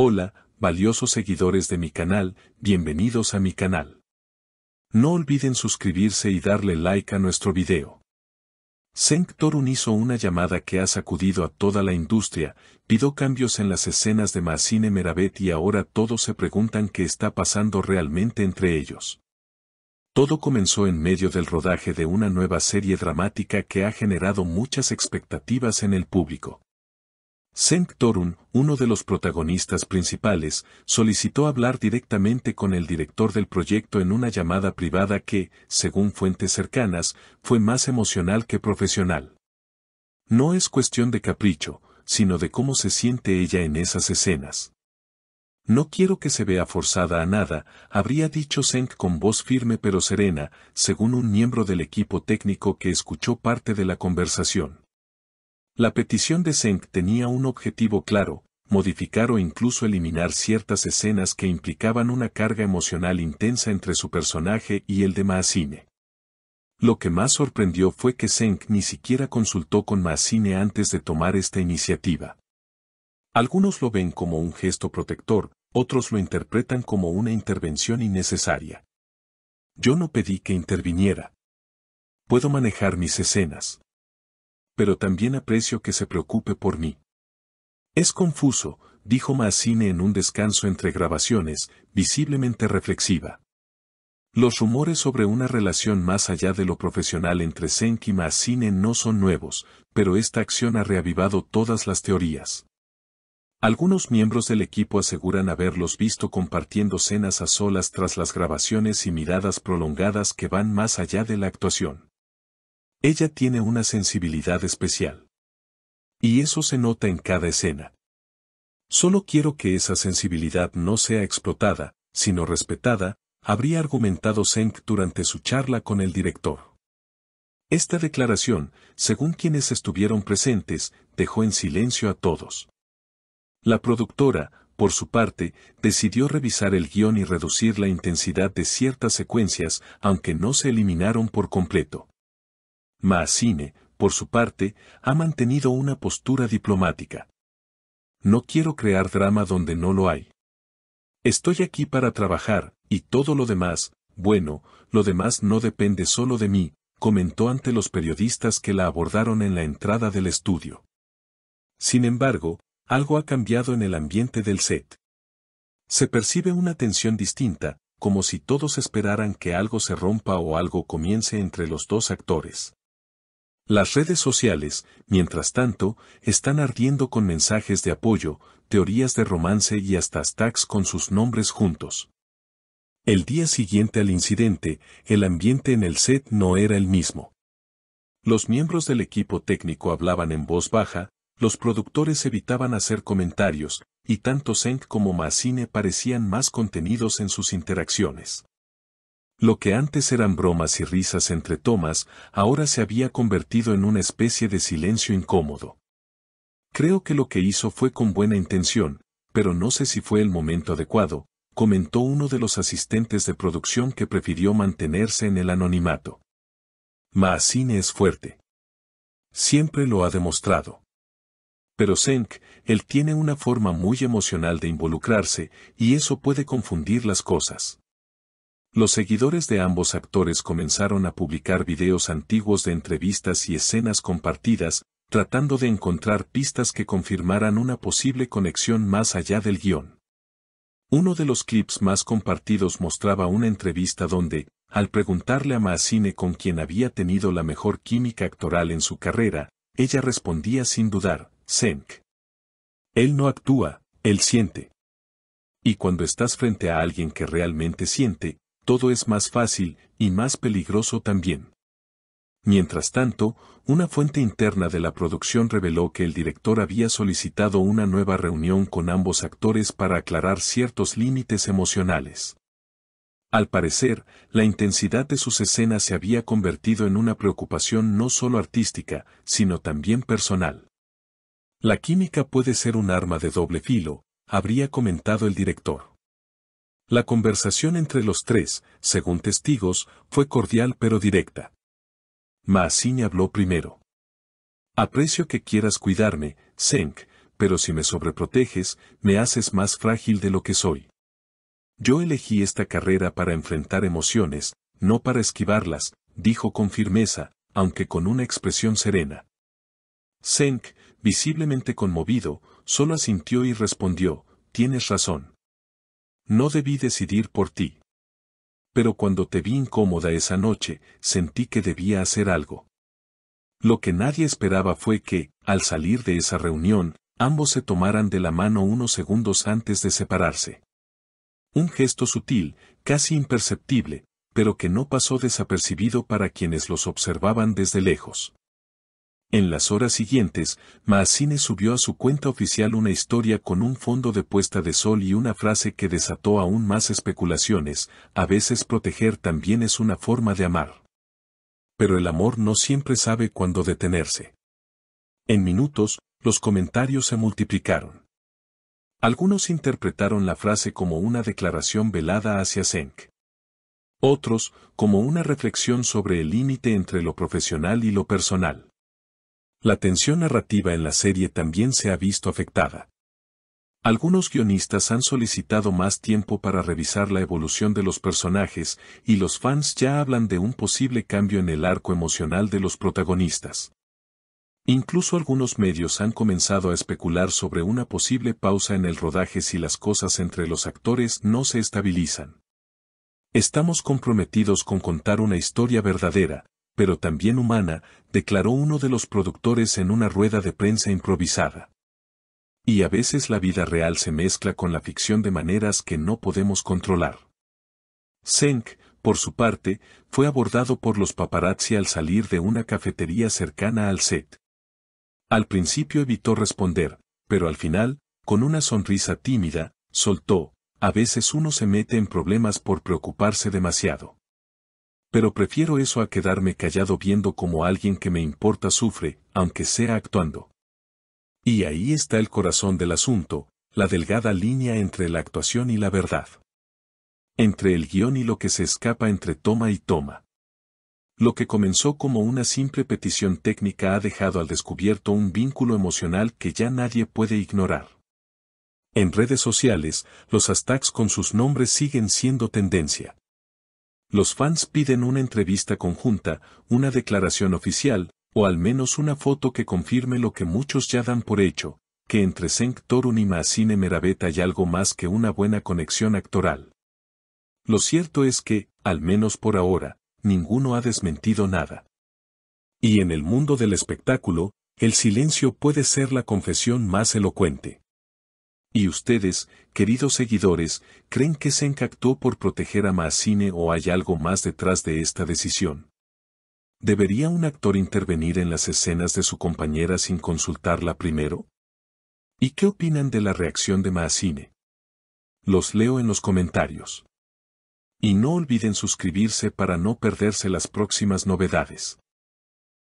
Hola, valiosos seguidores de mi canal, bienvenidos a mi canal. No olviden suscribirse y darle like a nuestro video. Cenk Torun hizo una llamada que ha sacudido a toda la industria, pidió cambios en las escenas de Mahzine Meravet y ahora todos se preguntan qué está pasando realmente entre ellos. Todo comenzó en medio del rodaje de una nueva serie dramática que ha generado muchas expectativas en el público. Cenk Torun, uno de los protagonistas principales, solicitó hablar directamente con el director del proyecto en una llamada privada que, según fuentes cercanas, fue más emocional que profesional. No es cuestión de capricho, sino de cómo se siente ella en esas escenas. No quiero que se vea forzada a nada, habría dicho Cenk con voz firme pero serena, según un miembro del equipo técnico que escuchó parte de la conversación. La petición de Cenk tenía un objetivo claro, modificar o incluso eliminar ciertas escenas que implicaban una carga emocional intensa entre su personaje y el de Mahzine. Lo que más sorprendió fue que Cenk ni siquiera consultó con Mahzine antes de tomar esta iniciativa. Algunos lo ven como un gesto protector, otros lo interpretan como una intervención innecesaria. Yo no pedí que interviniera. Puedo manejar mis escenas. Pero también aprecio que se preocupe por mí. Es confuso, dijo Mahzine en un descanso entre grabaciones, visiblemente reflexiva. Los rumores sobre una relación más allá de lo profesional entre Cenk y Mahzine no son nuevos, pero esta acción ha reavivado todas las teorías. Algunos miembros del equipo aseguran haberlos visto compartiendo cenas a solas tras las grabaciones y miradas prolongadas que van más allá de la actuación. Ella tiene una sensibilidad especial. Y eso se nota en cada escena. Solo quiero que esa sensibilidad no sea explotada, sino respetada, habría argumentado Cenk durante su charla con el director. Esta declaración, según quienes estuvieron presentes, dejó en silencio a todos. La productora, por su parte, decidió revisar el guión y reducir la intensidad de ciertas secuencias, aunque no se eliminaron por completo. Mahzine, por su parte, ha mantenido una postura diplomática. No quiero crear drama donde no lo hay. Estoy aquí para trabajar, y todo lo demás, bueno, lo demás no depende solo de mí, comentó ante los periodistas que la abordaron en la entrada del estudio. Sin embargo, algo ha cambiado en el ambiente del set. Se percibe una tensión distinta, como si todos esperaran que algo se rompa o algo comience entre los dos actores. Las redes sociales, mientras tanto, están ardiendo con mensajes de apoyo, teorías de romance y hasta hashtags con sus nombres juntos. El día siguiente al incidente, el ambiente en el set no era el mismo. Los miembros del equipo técnico hablaban en voz baja, los productores evitaban hacer comentarios, y tanto Cenk como Mahzine parecían más contenidos en sus interacciones. Lo que antes eran bromas y risas entre tomas, ahora se había convertido en una especie de silencio incómodo. Creo que lo que hizo fue con buena intención, pero no sé si fue el momento adecuado, comentó uno de los asistentes de producción que prefirió mantenerse en el anonimato. Mahzine es fuerte. Siempre lo ha demostrado. Pero Cenk, él tiene una forma muy emocional de involucrarse, y eso puede confundir las cosas. Los seguidores de ambos actores comenzaron a publicar videos antiguos de entrevistas y escenas compartidas, tratando de encontrar pistas que confirmaran una posible conexión más allá del guión. Uno de los clips más compartidos mostraba una entrevista donde, al preguntarle a Mahzine con quien había tenido la mejor química actoral en su carrera, ella respondía sin dudar: Cenk. Él no actúa, él siente. Y cuando estás frente a alguien que realmente siente, todo es más fácil, y más peligroso también. Mientras tanto, una fuente interna de la producción reveló que el director había solicitado una nueva reunión con ambos actores para aclarar ciertos límites emocionales. Al parecer, la intensidad de sus escenas se había convertido en una preocupación no solo artística, sino también personal. La química puede ser un arma de doble filo, habría comentado el director. La conversación entre los tres, según testigos, fue cordial pero directa. Mahzine habló primero. Aprecio que quieras cuidarme, Cenk, pero si me sobreproteges, me haces más frágil de lo que soy. Yo elegí esta carrera para enfrentar emociones, no para esquivarlas, dijo con firmeza, aunque con una expresión serena. Zeng, visiblemente conmovido, solo asintió y respondió, tienes razón. No debí decidir por ti. Pero cuando te vi incómoda esa noche, sentí que debía hacer algo. Lo que nadie esperaba fue que, al salir de esa reunión, ambos se tomaran de la mano unos segundos antes de separarse. Un gesto sutil, casi imperceptible, pero que no pasó desapercibido para quienes los observaban desde lejos. En las horas siguientes, Maazine subió a su cuenta oficial una historia con un fondo de puesta de sol y una frase que desató aún más especulaciones: a veces proteger también es una forma de amar. Pero el amor no siempre sabe cuándo detenerse. En minutos, los comentarios se multiplicaron. Algunos interpretaron la frase como una declaración velada hacia Zeng. Otros, como una reflexión sobre el límite entre lo profesional y lo personal. La tensión narrativa en la serie también se ha visto afectada. Algunos guionistas han solicitado más tiempo para revisar la evolución de los personajes, y los fans ya hablan de un posible cambio en el arco emocional de los protagonistas. Incluso algunos medios han comenzado a especular sobre una posible pausa en el rodaje si las cosas entre los actores no se estabilizan. Estamos comprometidos con contar una historia verdadera, pero también humana, declaró uno de los productores en una rueda de prensa improvisada. Y a veces la vida real se mezcla con la ficción de maneras que no podemos controlar. Zeng, por su parte, fue abordado por los paparazzi al salir de una cafetería cercana al set. Al principio evitó responder, pero al final, con una sonrisa tímida, soltó: a veces uno se mete en problemas por preocuparse demasiado. Pero prefiero eso a quedarme callado viendo cómo alguien que me importa sufre, aunque sea actuando. Y ahí está el corazón del asunto, la delgada línea entre la actuación y la verdad. Entre el guión y lo que se escapa entre toma y toma. Lo que comenzó como una simple petición técnica ha dejado al descubierto un vínculo emocional que ya nadie puede ignorar. En redes sociales, los hashtags con sus nombres siguen siendo tendencia. Los fans piden una entrevista conjunta, una declaración oficial, o al menos una foto que confirme lo que muchos ya dan por hecho, que entre Zeng Torun y Maazine Meravet hay algo más que una buena conexión actoral. Lo cierto es que, al menos por ahora, ninguno ha desmentido nada. Y en el mundo del espectáculo, el silencio puede ser la confesión más elocuente. ¿Y ustedes, queridos seguidores, creen que Zeng actuó por proteger a Maazine o hay algo más detrás de esta decisión? ¿Debería un actor intervenir en las escenas de su compañera sin consultarla primero? ¿Y qué opinan de la reacción de Maazine? Los leo en los comentarios. Y no olviden suscribirse para no perderse las próximas novedades.